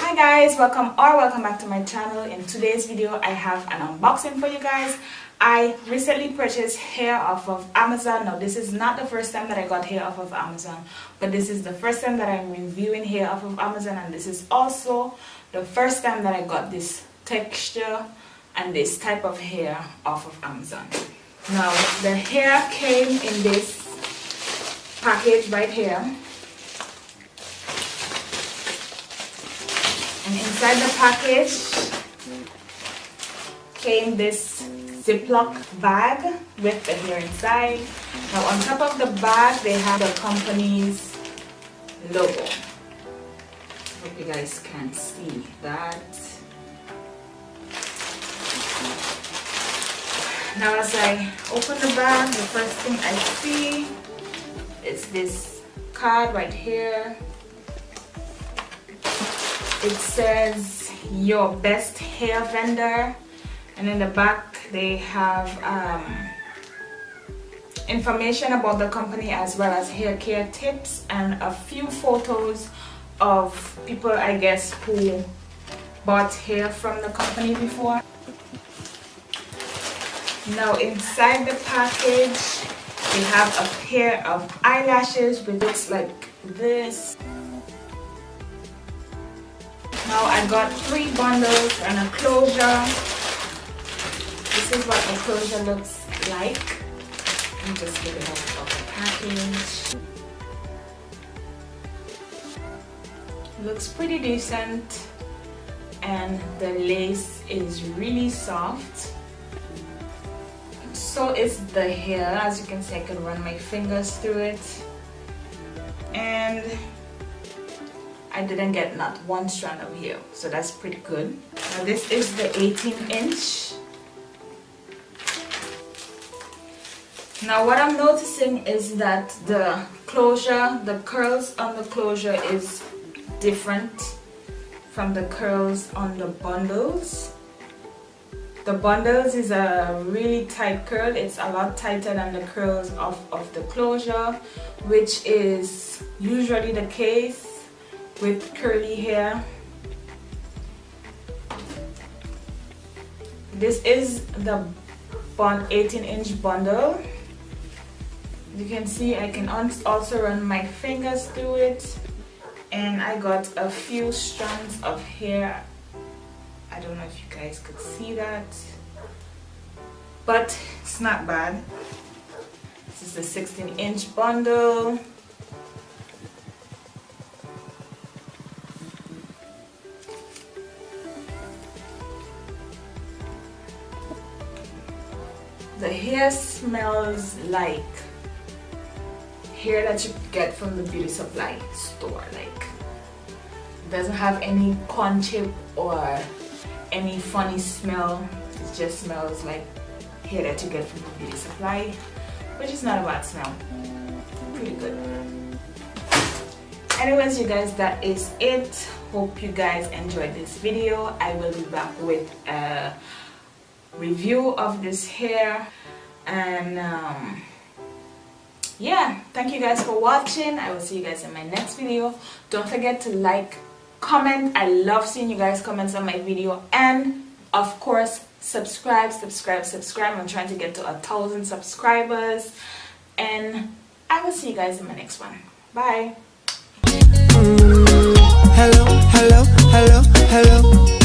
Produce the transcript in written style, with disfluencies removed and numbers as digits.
Hi guys, welcome back to my channel. In today's video I have an unboxing for you guys. I recently purchased hair off of Amazon. Now this is not the first time that I got hair off of Amazon, but this is the first time that I'm reviewing hair off of Amazon, and this is also the first time that I got this texture and this type of hair off of Amazon. Now the hair came in this package right here, and inside the package came this Ziploc bag with the hair inside. Now on top of the bag they have the company's logo. Hope you guys can see that. Now as I open the bag, the first thing I see is this card right here. It says your best hair vendor, and in the back they have information about the company as well as hair care tips and a few photos of people, I guess, who bought hair from the company before. Now inside the package they have a pair of eyelashes which looks like this. Now I got 3 bundles and a closure. This is what the closure looks like. Let me just get it out of the package. It looks pretty decent, and the lace is really soft. So is the hair. As you can see, I can run my fingers through it, and I didn't get not one strand of hair, so that's pretty good. Now this is the 18-inch. Now what I'm noticing is that the closure, the curls on the closure is different from the curls on the bundles. The bundles is a really tight curl. It's a lot tighter than the curls of the closure, which is usually the case with curly hair. This is the 18-inch bundle. You can see I can also run my fingers through it, and I got a few strands of hair. I don't know if you guys could see that, but it's not bad. This is the 16-inch bundle. The hair smells like hair that you get from the beauty supply store. Like, it doesn't have any corn chip or any funny smell. It just smells like hair that you get from the beauty supply, which is not a bad smell. Pretty good. Anyways, you guys, that is it. Hope you guys enjoyed this video. I will be back with a review of this hair, and yeah, thank you guys for watching. I will see you guys in my next video. Don't forget to like, comment. I love seeing you guys comments on my video, and of course subscribe. I'm trying to get to 1,000 subscribers, and I will see you guys in my next one. Bye. Hello, hello, hello, hello.